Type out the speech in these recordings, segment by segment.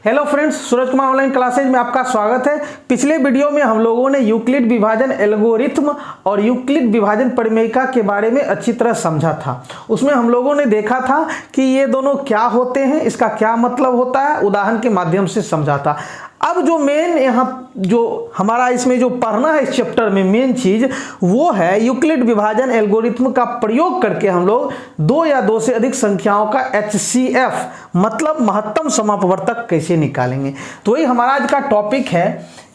Hello friends, Suraj Kumar online classes में आपका स्वागत है। पिछले वीडियो में हम लोगों ने यूक्लिड विभाजन एल्गोरिथ्म और यूक्लिड विभाजन परिमेयिका के बारे में अच्छी तरह समझा था। उसमें हम लोगों ने देखा था कि ये दोनों क्या होते हैं, इसका क्या मतलब होता है, उदाहरण के माध्यम से समझा था। अब जो मेन यहाँ जो हमारा इसमें जो पढ़ना है इस चैप्टर में मेन चीज वो है यूक्लिड विभाजन एल्गोरिथ्म का प्रयोग करके हम लोग दो या दो से अधिक संख्याओं का HCF मतलब महत्तम समापवर्तक कैसे निकालेंगे। तो वही हमारा आज का टॉपिक है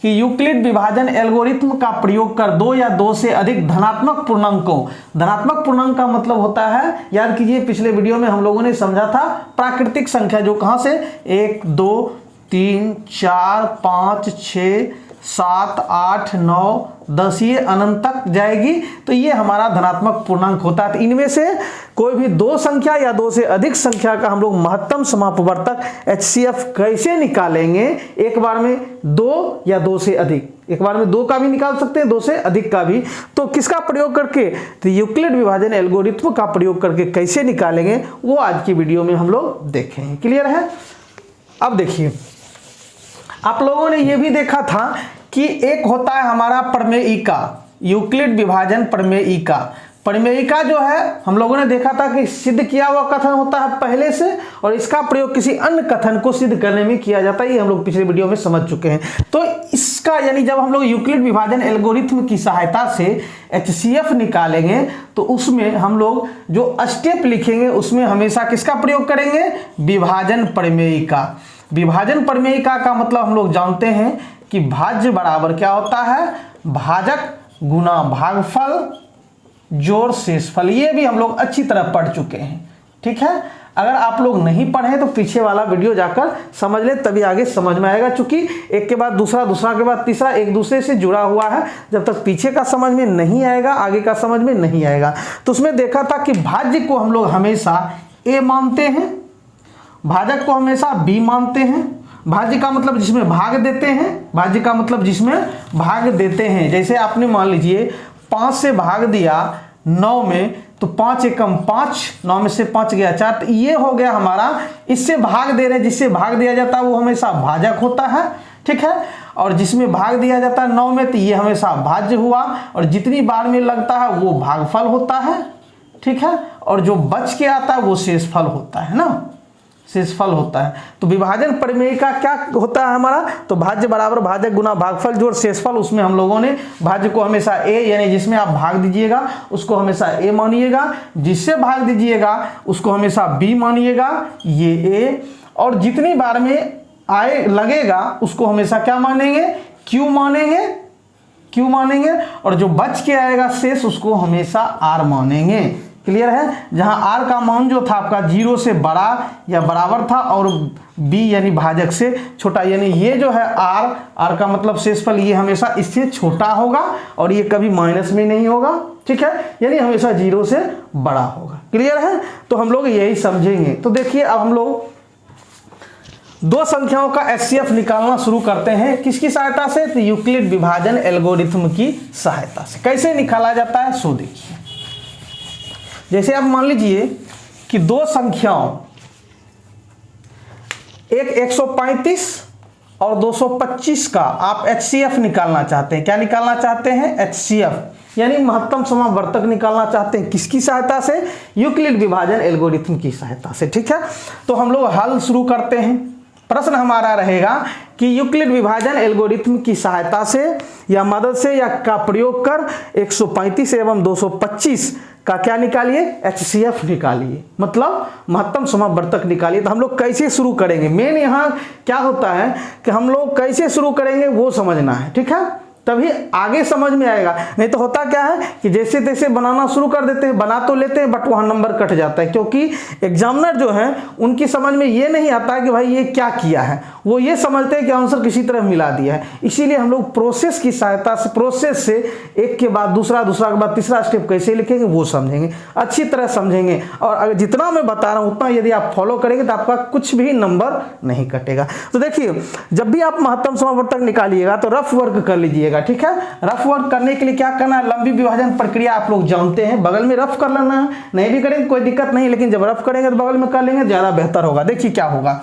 कि यूक्लिड विभाजन एल्गोरिथ्म का प्रयोग कर दो या दो से अधिक धनात्मक पूर्णांकों, धनात्मक पूर्णांक का मतलब होता है, याद कीजिए पिछले वीडियो में हम लोगों ने समझा था प्राकृतिक संख्या जो कहां से 1 2 3 4 5 6 7 8 9 10 ये अनंत तक जाएगी। तो ये हमारा धनात्मक पूर्णांक होता है। तो इनमें से कोई भी दो संख्या या दो से अधिक संख्या का हम लोग महत्तम समापवर्तक HCF कैसे निकालेंगे। एक बार में दो या दो से अधिक, एक बार में दो का भी निकाल सकते हैं, दो से अधिक का भी। तो किसका प्रयोग करके, तो यूक्लिड विभाजन एल्गोरिथ्म का प्रयोग करके कैसे निकालेंगे वो आज की वीडियो में हम लोग देखेंगे। क्लियर है। अब देखिए, आप लोगों ने यह भी देखा था कि एक होता है हमारा प्रमेयिका, यूक्लिड विभाजन प्रमेयिका। प्रमेयिका जो है हम लोगों ने देखा था कि सिद्ध किया हुआ कथन होता है पहले से, और इसका प्रयोग किसी अन्य कथन को सिद्ध करने में किया जाता है। ये हम लोग पिछले वीडियो में समझ चुके हैं। तो इसका यानी जब हम लोग यूक्लिड विभाजन एल्गोरिथ्म की सहायता से HCF निकालेंगे तो उसमें हम लोग जो स्टेप लिखेंगे उसमें हमेशा किसका प्रयोग करेंगे, विभाजन प्रमेयिका। विभाजन प्रमेयिका का मतलब हम लोग जानते हैं कि भाज्य बराबर क्या होता है, भाजक गुना भागफल जोड़ शेषफल। ये भी हम लोग अच्छी तरह पढ़ चुके हैं। ठीक है, अगर आप लोग नहीं पढ़े तो पीछे वाला वीडियो जाकर समझ ले, तभी आगे समझ में आएगा। चूंकि एक के बाद दूसरा, दूसरा के बाद तीसरा एक दूसरे से जुड़ा हुआ है। जब तक पीछे का समझ में नहीं आएगा आगे का समझ में नहीं आएगा। तो उसमें देखा था कि भाज्य को हम लोग हमेशा A मानते हैं, भाजक को हमेशा B मानते हैं। भाज्य का मतलब जिसमें भाग देते हैं, भाज्य का मतलब जिसमें भाग देते हैं। जैसे आपने मान लीजिए 5 से भाग दिया 9 में, तो 5 एकम 5, 9 में से 5 गया 4, तो ये हो गया हमारा। इससे भाग दे रहे, जिससे भाग दिया जाता है वो हमेशा भाजक होता है। ठीक है, और जिसमें भाग दिया जाता है 9 में, तो ये हमेशा भाज्य हुआ, और जितनी बार में लगता है वो भागफल होता है। ठीक है, और जो बच के आता है वो शेषफल होता है ना, शेषफल होता है। तो विभाजन प्रमेयिका क्या होता है हमारा, तो भाज्य बराबर भाजक गुना भागफल जोड़ शेषफल। उसमें हम लोगों ने भाज्य को हमेशा A यानी जिसमें आप भाग दीजिएगा उसको हमेशा A मानिएगा, जिससे भाग दीजिएगा उसको हमेशा B मानिएगा, ये A, और जितनी बार में आए लगेगा उसको हमेशा क्या मानेंगे, Q मानेंगे, Q मानेंगे, और जो बच के आएगा शेष उसको हमेशा R मानेंगे। क्लियर है। जहां R का मान जो था आपका 0 से बड़ा या बराबर था और B यानी भाजक से छोटा, यानी ये जो है R का मतलब शेषफल, ये हमेशा इससे छोटा होगा और ये कभी माइनस में नहीं होगा। ठीक है, यानी हमेशा 0 से बड़ा होगा। क्लियर है। तो हम लोग यही समझेंगे। तो देखिए, अब हम लोग दो संख्याओं का HCF निकालना शुरू करते हैं। किसकी सहायता से, तो यूक्लिड विभाजन एल्गोरिथ्म की सहायता से। कैसे निकाला जाता है सो देखिए। जैसे आप मान लीजिए कि दो संख्याओं, एक 135 और 225 का आप HCF निकालना चाहते हैं। क्या निकालना चाहते हैं, HCF यानी महत्तम समापवर्तक निकालना चाहते हैं। किसकी सहायता से, यूक्लिड विभाजन एल्गोरिथ्म की सहायता से। ठीक है, तो हम लोग हल शुरू करते हैं। प्रश्न हमारा रहेगा कि यूक्लिड विभाजन एल्गोरिथ्म की सहायता से या मदद से या का प्रयोग कर 135 एवं 225 का क्या निकालिए, HCF निकालिए, मतलब महत्तम समापवर्तक निकालिए। तो हम लोग कैसे शुरू करेंगे, मेन यहाँ क्या होता है कि हम लोग कैसे शुरू करेंगे वो समझना है। ठीक है, तभी आगे समझ में आएगा। नहीं तो होता क्या है कि जैसे तैसे बनाना शुरू कर देते हैं, बना तो लेते हैं बट वहाँ नंबर कट जाता है, क्योंकि एग्जामिनर जो है उनकी समझ में ये नहीं आता है कि भाई ये क्या किया है। वो ये समझते हैं कि आंसर किसी तरह मिला दिया है। इसीलिए हम लोग प्रोसेस की सहायता से, प्रोसेस से एक के बाद दूसरा, दूसरा के बाद तीसरा स्टेप कैसे लिखेंगे वो समझेंगे, अच्छी तरह समझेंगे। और अगर जितना मैं बता रहा हूँ उतना यदि आप फॉलो करेंगे तो आपका कुछ भी नंबर नहीं कटेगा। तो देखिए, जब भी आप महत्तम समापवर्तक निकालिएगा तो रफ वर्क कर लीजिएगा। ठीक है, रफ वर्क करने के लिए क्या करना है, लंबी विभाजन प्रक्रिया आप लोग जानते हैं, बगल में रफ कर लेना है। नहीं भी करेंगे कोई दिक्कत नहीं, लेकिन जब रफ करेंगे तो बगल में कर लेंगे, ज्यादा बेहतर होगा। देखिए क्या होगा,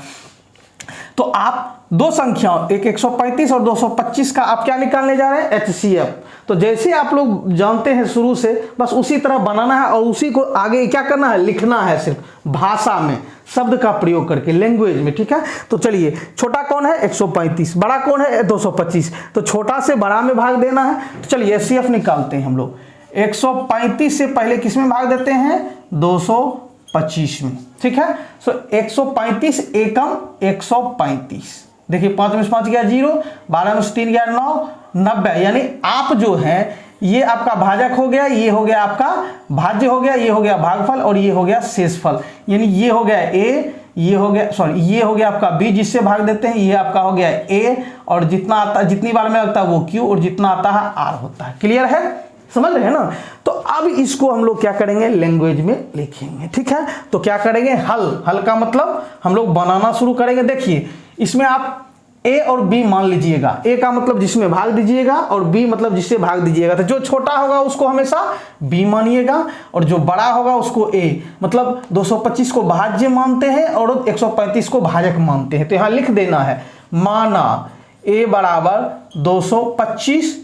तो आप दो संख्याओं, एक 135 और 225 का आप क्या निकालने जा रहे हैं, एचसीएफ। तो जैसे आप लोग जानते हैं शुरू से, बस उसी तरह बनाना है और उसी को आगे क्या करना है, लिखना है, सिर्फ भाषा में शब्द का प्रयोग करके, लैंग्वेज में, ठीक है। तो चलिए, छोटा कौन है 135, बड़ा कौन है 225, तो छोटा से बड़ा में भाग देना है। तो चलिए एचसीएफ निकालते हैं हम लोग। 135 से पहले किस में भाग देते हैं, 225 में, ठीक है। सो 135 एकम 135, देखिए 5 में 5 गया 0, 12 में 3 गया 9, 90, यानी आप जो है ये आपका भाजक हो गया, ये हो गया आपका भाज्य हो गया, ये हो गया भागफल और ये हो गया शेषफल, यानी ये हो गया ए, ये हो गया सॉरी ये हो गया आपका बी जिससे भाग देते हैं, ये आपका हो गया ए, और जितना आता जितनी बार में लगता है वो क्यू, और जितना आता है आर होता है। क्लियर है, समझ रहे हैं ना। तो अब इसको हम लोग क्या करेंगे, लैंग्वेज में लिखेंगे, ठीक है। तो क्या करेंगे, हल का मतलब हम लोग बनाना शुरू करेंगे। देखिए इसमें आप ए और बी मान लीजिएगा, ए का मतलब जिसमें भाग दीजिएगा और बी मतलब जिससे भाग दीजिएगा। तो जो छोटा होगा उसको हमेशा बी मानिएगा और जो बड़ा होगा उसको ए, मतलब 225 को भाज्य मानते हैं और 135 को भाजक मानते हैं। तो यहाँ लिख देना है, माना ए बराबर 225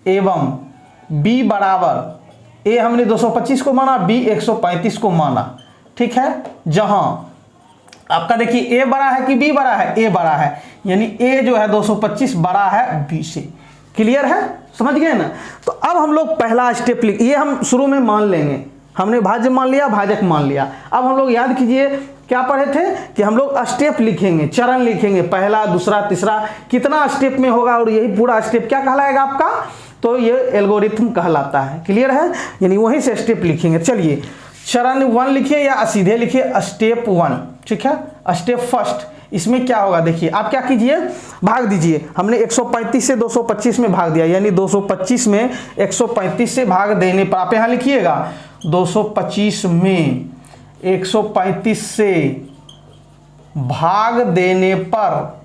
एवं बी बराबर, ए हमने 225 को माना, बी 135 को माना, ठीक है। जहां आपका देखिए ए बड़ा है कि बी बड़ा है, ए बड़ा है, यानी ए जो है 225 बड़ा है बी से। क्लियर है, समझ गए ना। तो अब हम लोग पहला स्टेप लिख, ये हम शुरू में मान लेंगे, हमने भाज्य मान लिया, भाजक मान लिया। अब हम लोग याद कीजिए क्या पढ़े थे कि हम लोग स्टेप लिखेंगे, चरण लिखेंगे, पहला दूसरा तीसरा, कितना स्टेप में होगा और यही पूरा स्टेप क्या कहलाएगा आपका, तो ये एल्गोरिथम कहलाता है। क्लियर है, यानी वहीं से स्टेप लिखेंगे। चलिए चरण 1 लिखिए या सीधे लिखिए स्टेप 1, ठीक है। स्टेप फर्स्ट, इसमें क्या होगा, देखिए आप क्या कीजिए, भाग दीजिए। हमने 135 से 225 में भाग दिया, यानी 225 में 135 से भाग देने पर आप यहाँ लिखिएगा 225 में 135 से भाग देने पर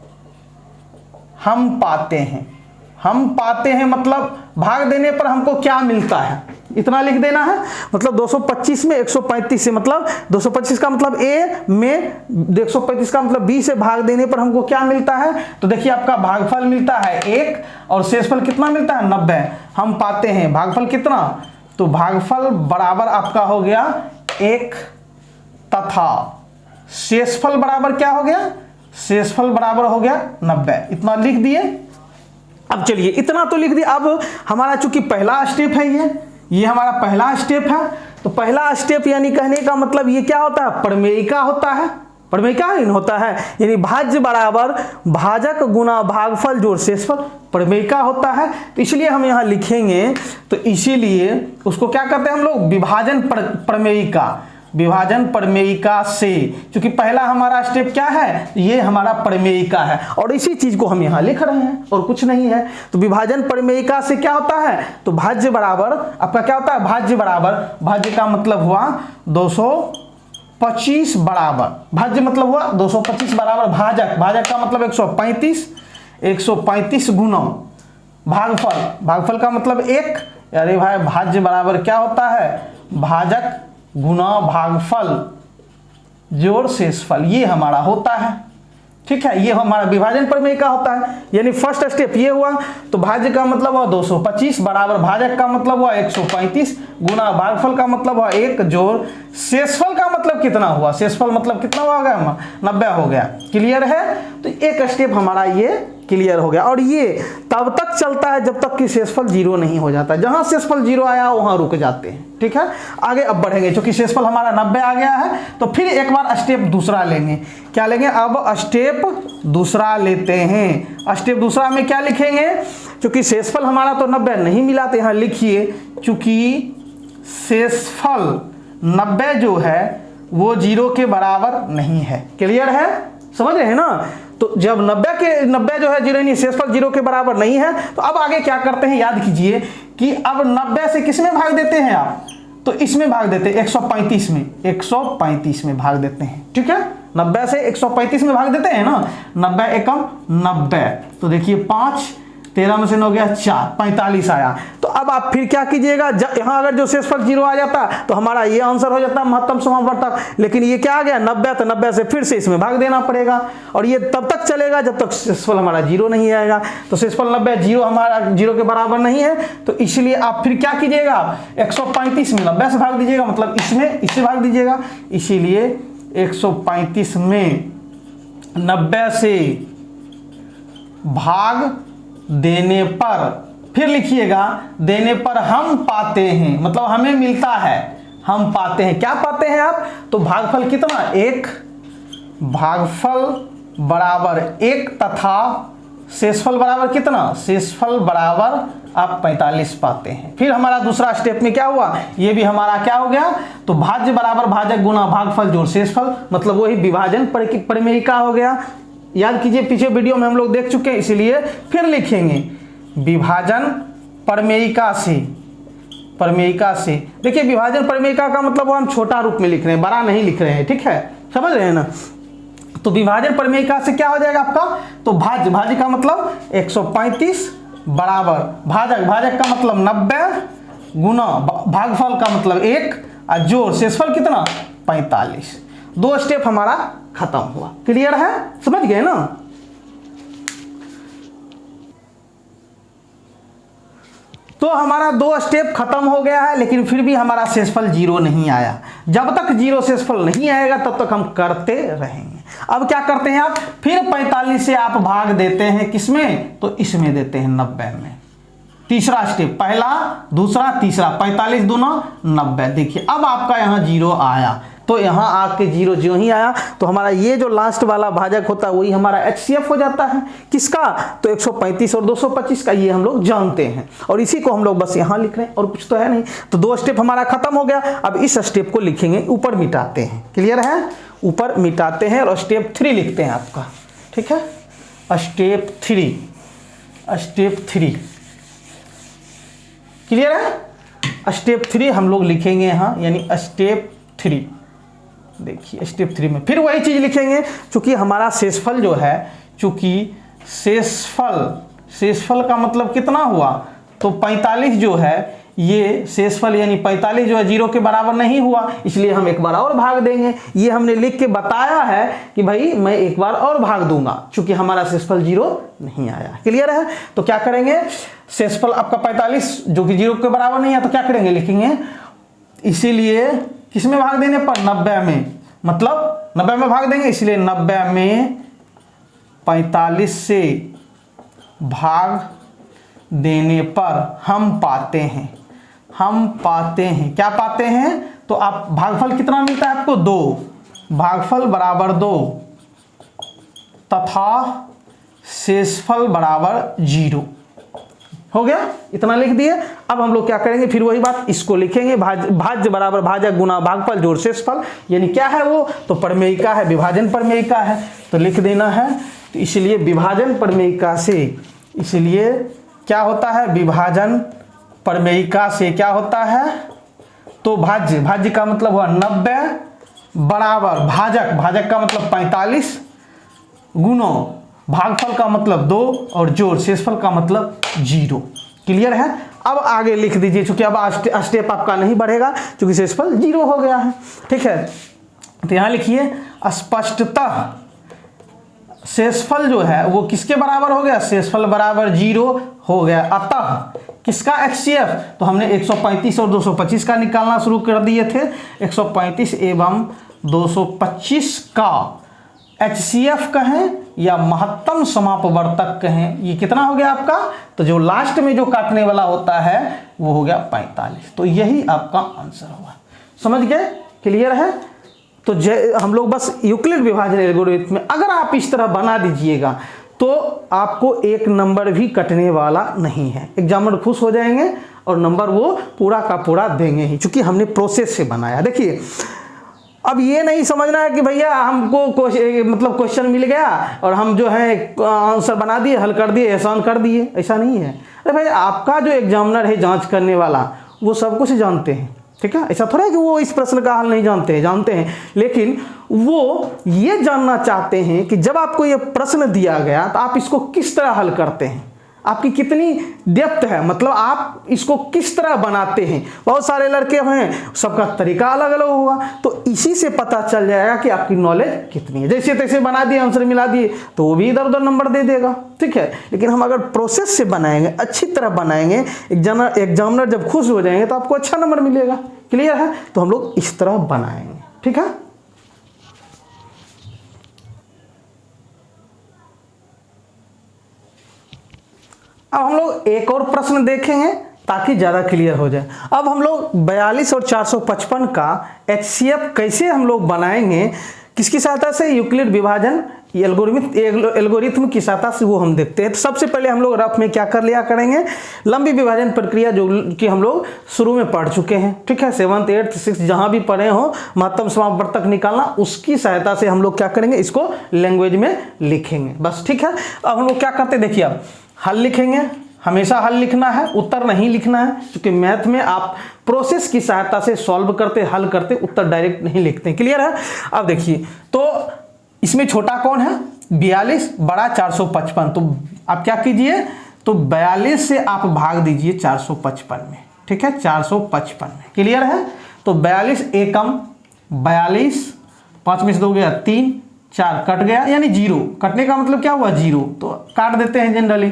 हम पाते हैं मतलब भाग देने पर हमको क्या मिलता है, इतना लिख देना है। मतलब 225 में 135 से, मतलब 225 का मतलब ए में 135 का मतलब बी से भाग देने पर हमको क्या मिलता है, तो देखिए आपका भागफल मिलता है 1 और शेषफल कितना मिलता है 90। हम पाते हैं भागफल कितना, तो भागफल बराबर आपका हो गया 1 तथा शेषफल बराबर क्या हो गया, शेषफल बराबर हो गया 90। इतना लिख दिए। अब चलिए इतना तो लिख दिया। अब हमारा चूंकि पहला स्टेप है, ये हमारा पहला स्टेप है, तो पहला स्टेप यानी कहने का मतलब ये क्या होता है, प्रमेयिका होता है। प्रमेयिका होता है यानी भाज्य बराबर भाजक गुना भागफल जोड़ शेषफल, प्रमेयिका होता है। तो इसलिए हम यहाँ लिखेंगे, तो इसीलिए उसको क्या करते हैं हम लोग, विभाजन प्रमेयिका, विभाजन प्रमेयिका से, क्योंकि पहला हमारा स्टेप क्या है, ये हमारा प्रमेयिका है और इसी चीज को हम यहाँ लिख रहे हैं और कुछ नहीं है। तो विभाजन प्रमेयिका से क्या होता है, तो भाज्य बराबर आपका क्या होता है, भाज्य बराबर, भाज्य का मतलब हुआ 225 बराबर, भाज्य मतलब हुआ 225 बराबर भाजक, भाजक का मतलब 135 गुना भागफल, भागफल का मतलब 1, अरे भाई भाज्य बराबर क्या होता है, भाजक गुना भागफल जोड़ शेषफल, ये हमारा होता है। ठीक है, ये हमारा विभाजन प्रमेय का होता है। यानी फर्स्ट स्टेप ये हुआ, तो भाज्य का मतलब हुआ 225 बराबर भाजक का मतलब हुआ 135 गुना भागफल का मतलब हुआ 1 जोड़ शेषफल का मतलब कितना हुआ, शेषफल मतलब कितना हुआ गया, 90 हो गया। क्लियर है, तो एक स्टेप हमारा ये क्लियर हो गया। और ये तब तक चलता है जब तक कि शेषफल 0 नहीं हो जाता। जहां शेषफल 0 आया वहां रुक जाते हैं। ठीक है, आगे अब बढ़ेंगे, क्योंकि शेषफल हमारा 90 आ गया है, तो फिर एक बार स्टेप दूसरा लेंगे। क्या लेंगे, अब स्टेप दूसरा लेते हैं। स्टेप दूसरा में क्या लिखेंगे, क्योंकि शेषफल हमारा तो 90 नहीं मिला, तो यहां लिखिए चूंकि शेषफल 90 जो है वो 0 के बराबर नहीं है। क्लियर है, समझ रहे हैं ना। तो जब 90 जो है 0 नहीं, शेषफल 0 के बराबर नहीं है, तो अब आगे क्या करते हैं, याद कीजिए कि अब 90 से किस में भाग देते हैं आप, तो इसमें भाग देते हैं 135 में, 135 में भाग देते हैं। ठीक है, 90 से 135 में भाग देते हैं ना, 90 एकम 90। तो देखिए 5 13 में से 9 गया 4, 45 आया। तो अब आप फिर क्या कीजिएगा, यहाँ अगर जो शेषफल 0 आ जाता तो हमारा ये आंसर हो जाता महत्तम समापवर्तक। लेकिन ये क्या आ गया 90, तो 90 से फिर से इसमें भाग देना पड़ेगा और ये तब तक चलेगा जब तक शेषफल हमारा 0 नहीं आएगा। तो शेषफल 90 0 हमारा 0 के बराबर नहीं है, तो इसलिए आप फिर क्या कीजिएगा 135 में 90 से भाग दीजिएगा, मतलब इसमें इससे भाग दीजिएगा। इसीलिए 135 में 90 से भाग देने पर, फिर लिखिएगा देने पर हम पाते हैं, मतलब हमें मिलता है, हम पाते हैं। क्या पाते हैं आप, तो भागफल कितना 1, भागफल बराबर 1 तथा शेषफल बराबर कितना, शेषफल बराबर आप 45 पाते हैं। फिर हमारा दूसरा स्टेप में क्या हुआ, ये भी हमारा क्या हो गया, तो भाज्य बराबर भाजक गुना भागफल जोड़ शेषफल, मतलब वही विभाजन परिमेयिका हो गया। याद कीजिए पिछले वीडियो में हम लोग देख चुके हैं, इसीलिए फिर लिखेंगे विभाजन परिमेयिका से, परिमेयिका से। देखिए विभाजन परिमेयिका का मतलब वो हम छोटा रूप में लिख रहे हैं, बड़ा नहीं लिख रहे हैं, ठीक है, समझ रहे हैं ना। तो विभाजन परिमेयिका से क्या हो जाएगा आपका, तो भाज्य, भाज्य का मतलब 135 बराबर भाजक, भाजक का मतलब 90 गुना भागफल का मतलब 1 और जोड़ शेषफल कितना 45। 2 स्टेप हमारा खत्म हुआ। क्लियर है, समझ गए ना। तो हमारा 2 स्टेप खत्म हो गया है, लेकिन फिर भी हमारा शेषफल 0 नहीं आया। जब तक 0 शेषफल नहीं आएगा तब तक हम करते रहेंगे। अब क्या करते हैं आप, फिर 45 से आप भाग देते हैं किसमें, तो इसमें देते हैं 90 में। तीसरा स्टेप, पहला दूसरा तीसरा, 45 दूना 90। देखिए अब आपका यहाँ 0 आया, तो यहाँ आके 0 जो ही आया तो हमारा ये जो लास्ट वाला भाजक होता है वही हमारा HCF हो जाता है। किसका, तो 135 और 225 का, ये हम लोग जानते हैं और इसी को हम लोग बस यहाँ लिख रहे हैं और कुछ तो है नहीं। तो 2 स्टेप हमारा खत्म हो गया। अब इस स्टेप को लिखेंगे, ऊपर मिटाते हैं। क्लियर है, ऊपर मिटाते हैं और स्टेप 3 लिखते हैं आपका, ठीक है। स्टेप 3, स्टेप 3 क्लियर है। स्टेप 3 हम लोग लिखेंगे यहाँ, यानी स्टेप 3। देखिए स्टेप 3 में फिर वही चीज लिखेंगे, चूंकि हमारा शेषफल जो है, चूंकि शेषफल का मतलब कितना हुआ, तो 45 जो है, ये शेषफल यानी 45 जो है 0 के बराबर नहीं हुआ, इसलिए हम एक बार और भाग देंगे। ये हमने लिख के बताया है कि भाई मैं एक बार और भाग दूंगा, चूंकि हमारा शेषफल 0 नहीं आया। क्लियर है, तो क्या करेंगे, शेषफल आपका 45 जो कि 0 के बराबर नहीं है, तो क्या करेंगे, लिखेंगे इसीलिए किसमें भाग देने पर 90 में, मतलब 90 में भाग देंगे, इसलिए 90 में 45 से भाग देने पर हम पाते हैं, हम पाते हैं, क्या पाते हैं, तो आप भागफल कितना मिलता है आपको 2, भागफल बराबर 2 तथा शेषफल बराबर 0 हो गया। इतना लिख दिए। अब हम लोग क्या करेंगे, फिर वही बात, इसको लिखेंगे भाज्य बराबर भाजक गुना भागफल जोड़ शेषफल, यानी क्या है वो, तो परिमेयिका है, विभाजन परिमेयिका है, तो लिख देना है। तो इसलिए विभाजन परिमेयिका से, इसलिए क्या होता है, विभाजन परिमेयिका से क्या होता है, तो भाज्य, भाज्य का मतलब हुआ 90 बराबर भाजक, भाजक का मतलब 45 गुना भागफल का मतलब 2 और जोड़ शेषफल का मतलब 0। क्लियर है। अब आगे लिख दीजिए, चूंकि अब स्टेप आपका नहीं बढ़ेगा, चूंकि शेषफल 0 हो गया है, ठीक है। तो यहां लिखिए स्पष्टतः शेषफल जो है वो किसके बराबर हो गया, शेषफल बराबर 0 हो गया। अतः किसका HCF, तो हमने 135 और 225 का निकालना शुरू कर दिए थे। 135 एवं 225 का HCF कहें या महत्तम समापवर्तक कहें, ये कितना हो गया आपका, तो जो लास्ट में जो काटने वाला होता है वो हो गया 45। तो यही आपका आंसर हुआ। समझ गए, क्लियर है। तो हम लोग बस यूक्लिड विभाजन एल्गोरिथम में अगर आप इस तरह बना दीजिएगा तो आपको 1 नंबर भी कटने वाला नहीं है। एग्जामिनर खुश हो जाएंगे और नंबर वो पूरा का पूरा देंगे ही, क्योंकि हमने प्रोसेस से बनाया। देखिए अब ये नहीं समझना है कि भैया हमको मतलब क्वेश्चन मिल गया और हम जो है आंसर बना दिए, हल कर दिए, आसान कर दिए, ऐसा नहीं है। अरे भाई आपका जो एग्जामिनर है जांच करने वाला वो सब कुछ जानते हैं, ठीक है। ऐसा थोड़ा है कि वो इस प्रश्न का हल नहीं जानते हैं, जानते हैं, लेकिन वो ये जानना चाहते हैं कि जब आपको ये प्रश्न दिया गया तो आप इसको किस तरह हल करते हैं। आपकी कितनी डेप्थ है, मतलब आप इसको किस तरह बनाते हैं। बहुत सारे लड़के हैं, सबका तरीका अलग अलग होगा, तो इसी से पता चल जाएगा कि आपकी नॉलेज कितनी है। जैसे तैसे बना दिए, आंसर मिला दिए, तो वो भी इधर उधर नंबर दे देगा, ठीक है। लेकिन हम अगर प्रोसेस से बनाएंगे, अच्छी तरह बनाएंगे, एग्जामिनर जब खुश हो जाएंगे तो आपको अच्छा नंबर मिलेगा। क्लियर है? तो हम लोग इस तरह बनाएंगे, ठीक है। अब हम लोग एक और प्रश्न देखेंगे ताकि ज़्यादा क्लियर हो जाए। अब हम लोग 42 और 455 का HCF कैसे हम लोग बनाएंगे, किसकी सहायता से? यूक्लिड विभाजन एल्गोरिथम की सहायता से, वो हम देखते हैं। तो सबसे पहले हम लोग रफ में क्या कर लिया करेंगे, लंबी विभाजन प्रक्रिया जो कि हम लोग शुरू में पढ़ चुके हैं, ठीक है। 7th 8th 6th जहाँ भी पढ़े हो, महत्तम समापवर्तक निकालना, उसकी सहायता से हम लोग क्या करेंगे, इसको लैंग्वेज में लिखेंगे, बस, ठीक है। अब हम लोग क्या करते हैं, देखिए, अब हल लिखेंगे, हमेशा हल लिखना है, उत्तर नहीं लिखना है, क्योंकि मैथ में आप प्रोसेस की सहायता से सॉल्व करते, हल करते, उत्तर डायरेक्ट नहीं लिखते। क्लियर है? अब देखिए, तो इसमें छोटा कौन है? 42, बड़ा 455। तो आप क्या कीजिए, तो 42 से आप भाग दीजिए 455 में, ठीक है, 455 में। क्लियर है? तो 42 एकम 42, 5 में से 2 गया 3, 4 कट गया, यानी 0। कटने का मतलब क्या हुआ? 0। तो काट देते हैं जनरली।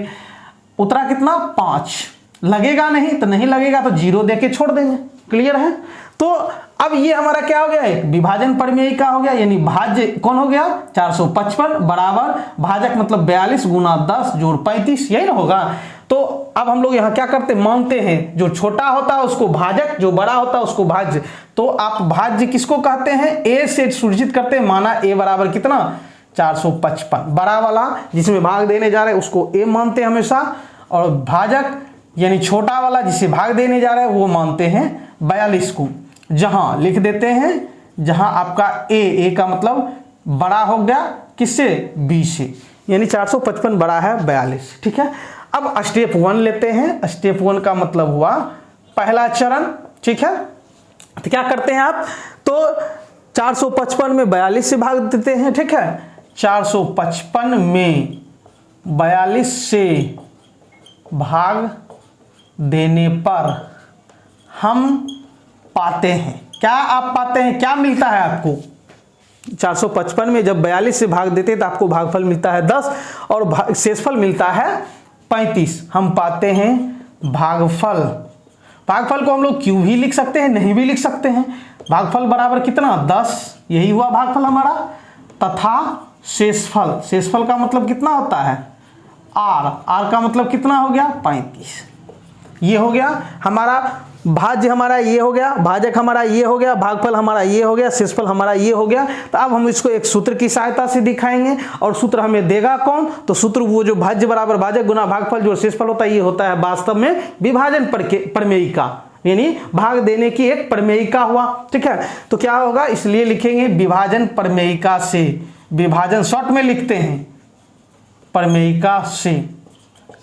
उतरा कितना? 5। लगेगा नहीं तो नहीं लगेगा तो 0 देके छोड़ देंगे। क्लियर है? तो अब ये हमारा क्या हो गया, एक विभाजन प्रमेय हो गया, यानी भाज्य कौन हो गया? 455 बराबर भाजक मतलब 42 गुना 10 जोड़ 35, यही ना होगा। तो अब हम लोग यहाँ क्या करते, मानते हैं जो छोटा होता है उसको भाजक, जो बड़ा होता है उसको भाज्य। तो आप भाज्य किसको कहते हैं? ए से सूचित करते हैं। माना ए बराबर कितना? 455। बड़ा वाला जिसमें भाग देने जा रहे हैं उसको ए मानते हैं हमेशा, और भाजक यानी छोटा वाला जिसे भाग देने जा रहे हैं वो मानते हैं 42 को। जहां लिख देते हैं, जहां आपका ए का मतलब बड़ा हो गया किससे? बी से, यानी 455 बड़ा है 42, ठीक है। अब स्टेप 1 लेते हैं। स्टेप 1 का मतलब हुआ पहला चरण, ठीक है। तो क्या करते हैं आप, तो 455 में 42 से भाग देते हैं, ठीक है। 455 में 42 से भाग देने पर हम पाते हैं, क्या आप पाते हैं, क्या मिलता है आपको? 455 में जब 42 से भाग देते हैं तो आपको भागफल मिलता है 10 और शेषफल मिलता है 35। हम पाते हैं भागफल। भागफल को हम लोग क्यों भी लिख सकते हैं, नहीं भी लिख सकते हैं। भागफल बराबर कितना? 10, यही हुआ भागफल हमारा, तथा शेषफल। शेषफल का मतलब कितना होता है? आर का मतलब कितना हो गया? 35। ये हो गया हमारा भाज्य, हमारा ये हो गया, भाजक हमारा ये हो गया, भागफल हमारा ये हो गया, शेषफल हमारा ये हो गया। तो अब हम इसको एक सूत्र की सहायता से दिखाएंगे, और सूत्र हमें देगा कौन? तो सूत्र वो जो भाज्य बराबर भाजक गुना भागफल जो शेषफल होता है, ये होता है वास्तव में विभाजन प्रमेयिका, यानी भाग देने की एक प्रमेयिका हुआ, ठीक है। तो क्या होगा, इसलिए लिखेंगे विभाजन प्रमेयिका से। विभाजन शॉर्ट में लिखते हैं प्रमेयिका से,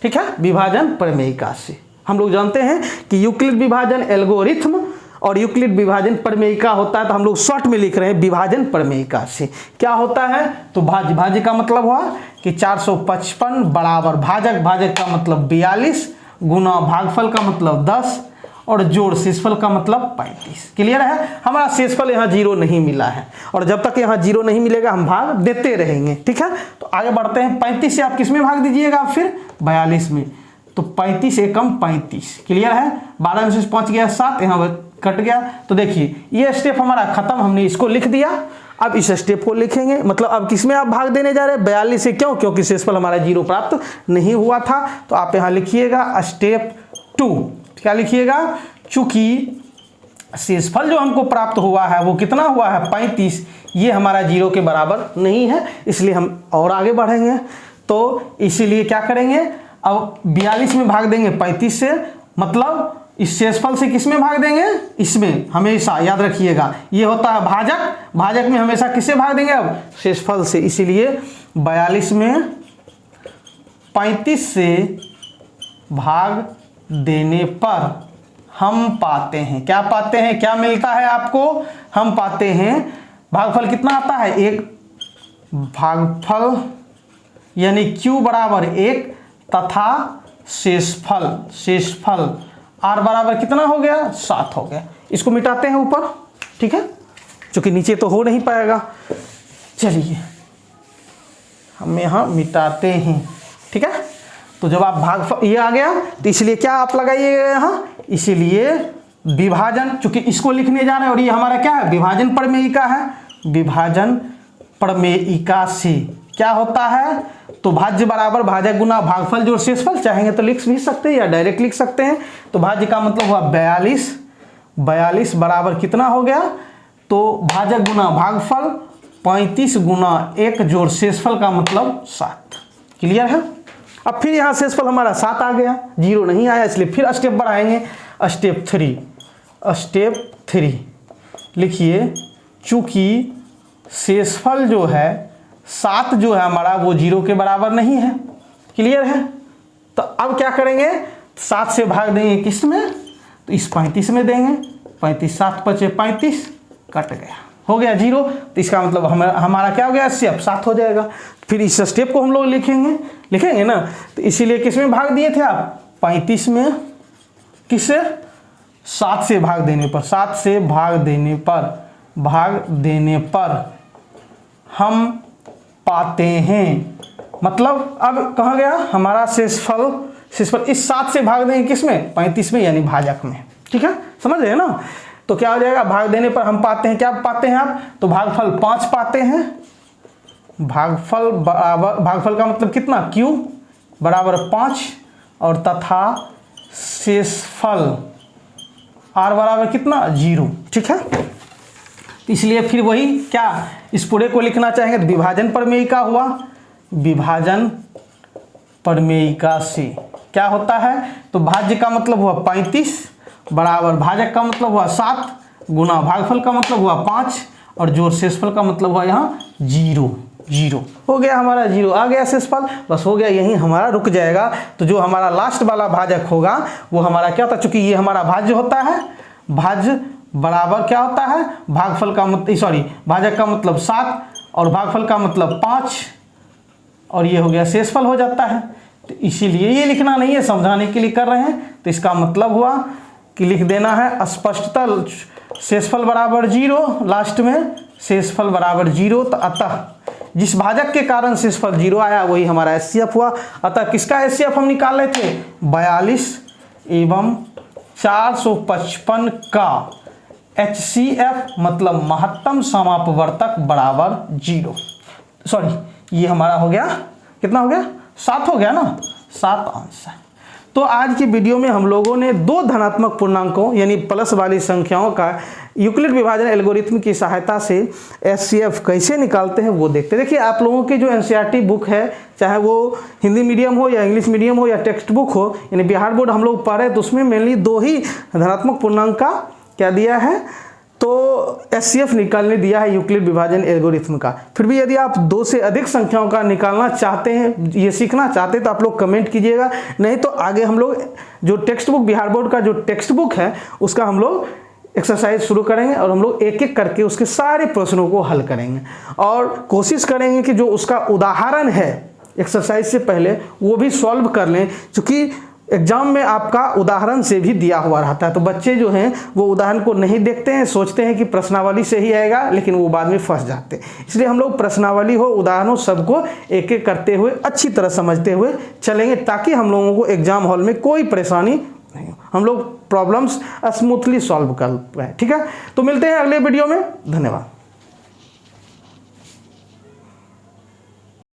ठीक है, विभाजन प्रमेयिका से। हम लोग जानते हैं कि यूक्लिड विभाजन एल्गोरिथम और यूक्लिड विभाजन प्रमेयिका होता है, तो हम लोग शॉर्ट में लिख रहे हैं विभाजन प्रमेयिका से। क्या होता है, तो भाज्य का मतलब हुआ कि 455 बराबर भाजक का मतलब 42 गुना भागफल का मतलब 10 और जोड़ शेषफल का मतलब 35। क्लियर है? हमारा शेषफल यहाँ 0 नहीं मिला है, और जब तक यहाँ 0 नहीं मिलेगा हम भाग देते रहेंगे, ठीक है। तो आगे बढ़ते हैं। 35 से आप किस में भाग दीजिएगा? फिर 42 में। तो 35 एकम 35। क्लियर है? 12 में से 5 गया 7, यहाँ कट गया। तो देखिए ये स्टेप हमारा खत्म, हमने इसको लिख दिया। अब इस स्टेप को लिखेंगे, मतलब अब किसमें आप भाग देने जा रहे हैं? 42 से। क्यों? क्योंकि शेषफल हमारा 0 प्राप्त नहीं हुआ था। तो आप यहाँ लिखिएगा स्टेप 2। क्या लिखिएगा? चूंकि शेषफल जो हमको प्राप्त हुआ है वो कितना हुआ है? 35। ये हमारा 0 के बराबर नहीं है, इसलिए हम और आगे बढ़ेंगे। तो इसीलिए क्या करेंगे, अब 42 में भाग देंगे 35 से, मतलब इस शेषफल से किस में भाग देंगे? इसमें। हमेशा याद रखिएगा ये होता है भाजक में हमेशा किससे भाग देंगे? अब शेषफल से। इसीलिए 42 में 35 से भाग देने पर हम पाते हैं, क्या पाते हैं, क्या मिलता है आपको? हम पाते हैं भागफल कितना आता है? 1 भागफल यानी Q बराबर 1 तथा शेषफल r बराबर कितना हो गया 7 हो गया। इसको मिटाते हैं ऊपर, ठीक है, क्योंकि नीचे तो हो नहीं पाएगा। चलिए हम यहाँ मिटाते हैं, ठीक है। तो जब आप भागफल ये आ गया तो इसलिए क्या आप लगाइएगा यहाँ, इसीलिए विभाजन, चूंकि इसको लिखने जा रहे हैं और ये हमारा क्या है विभाजन प्रमेयिका है, विभाजन प्रमेयिका से क्या होता है, तो भाज्य बराबर भाजक गुना भागफल जोड़ शेषफल, चाहेंगे तो लिख भी सकते हैं या डायरेक्ट लिख सकते हैं। तो भाज्य का मतलब हुआ 42 बराबर कितना हो गया, तो भाजक गुना भागफल 35 गुना 1 जोड़ शेषफल का मतलब 7। क्लियर है। अब फिर यहाँ शेषफल हमारा 7 आ गया, 0 नहीं आया, इसलिए फिर स्टेप बढ़ाएंगे। स्टेप 3 लिखिए, चूंकि शेषफल जो है 7 जो है हमारा वो 0 के बराबर नहीं है। क्लियर है। तो अब क्या करेंगे, 7 से भाग देंगे किस में, तो इस 35 में देंगे, 35 7 बचे 35, कट गया, हो गया 0। तो इसका मतलब हमारा क्या हो गया, स्टेप 7 हो जाएगा। फिर इस स्टेप को हम लोग लिखेंगे ना, तो इसीलिए किस में भाग दिए थे आप, 35 में, किससे 7 से भाग देने पर, 7 से भाग देने पर हम पाते हैं, मतलब अब कहाँ गया हमारा शेषफल इस 7 से भाग देंगे किस में, 35 में, यानी भाजक में। ठीक है, समझ रहे हैं ना। तो क्या हो जाएगा, भाग देने पर हम पाते हैं, क्या पाते हैं आप, तो भागफल 5 पाते हैं। भागफल का मतलब कितना, q बराबर 5 और तथा शेषफल r बराबर कितना 0। ठीक है, इसलिए फिर वही क्या, इस पूरे को लिखना चाहेंगे तो विभाजन प्रमेयिका हुआ, विभाजन प्रमेयिका से क्या होता है, तो भाज्य का मतलब हुआ 35 बराबर भाजक का मतलब हुआ 7 गुना भागफल का मतलब हुआ 5 और जोड़ शेषफल का मतलब हुआ यहाँ 0 हो गया, हमारा 0 आ गया शेषफल, बस हो गया, यहीं हमारा रुक जाएगा। तो जो हमारा लास्ट वाला भाजक होगा वो हमारा क्या होता है, चूंकि ये हमारा भाज्य होता है, भाज्य बराबर क्या होता है, भागफल का मतलब भाजक का मतलब 7 और भागफल का मतलब 5 और ये हो गया शेषफल हो जाता है। तो इसीलिए ये लिखना नहीं है, समझाने के लिए कर रहे हैं। तो इसका मतलब हुआ कि लिख देना है स्पष्टता शेषफल बराबर 0, लास्ट में शेषफल बराबर 0। तो अतः जिस भाजक के कारण शेषफल 0 आया वही हमारा एचसीएफ हुआ। अतः किसका एचसीएफ हम निकाल रहे थे, 42 एवं 455 का HCF मतलब महत्तम समापवर्तक बराबर 0। सॉरी, ये हमारा हो गया, कितना हो गया, 7 हो गया ना, 7 आंसर। तो आज की वीडियो में हम लोगों ने 2 धनात्मक पूर्णांकों यानी प्लस वाली संख्याओं का यूक्लिड विभाजन एल्गोरिथम की सहायता से HCF कैसे निकालते हैं वो देखते हैं। देखिए, आप लोगों की जो NCERT बुक है, चाहे वो हिंदी मीडियम हो या इंग्लिश मीडियम हो या टेक्स्ट बुक हो, यानी बिहार बोर्ड हम लोग पढ़ रहे हैं, तो उसमें मेनली 2 ही धनात्मक पूर्णांक का क्या दिया है, तो HCF निकालने दिया है यूक्लिड विभाजन एल्गोरिथम का। फिर भी यदि आप 2 से अधिक संख्याओं का निकालना चाहते हैं, ये सीखना चाहते हैं, तो आप लोग कमेंट कीजिएगा, नहीं तो आगे हम लोग जो टेक्स्ट बुक बिहार बोर्ड का जो टेक्स्ट बुक है उसका हम लोग एक्सरसाइज शुरू करेंगे और हम लोग एक एक करके उसके सारे प्रश्नों को हल करेंगे और कोशिश करेंगे कि जो उसका उदाहरण है एक्सरसाइज से पहले वो भी सॉल्व कर लें, क्योंकि एग्जाम में आपका उदाहरण से भी दिया हुआ रहता है। तो बच्चे जो हैं वो उदाहरण को नहीं देखते हैं, सोचते हैं कि प्रश्नावली से ही आएगा, लेकिन वो बाद में फंस जाते हैं। इसलिए हम लोग प्रश्नावली हो, उदाहरण हो, सबको एक एक करते हुए अच्छी तरह समझते हुए चलेंगे, ताकि हम लोगों को एग्जाम हॉल में कोई परेशानी नहीं हो, हम लोग प्रॉब्लम्स स्मूथली सॉल्व कर पाए। ठीक है, तो मिलते हैं अगले वीडियो में, धन्यवाद।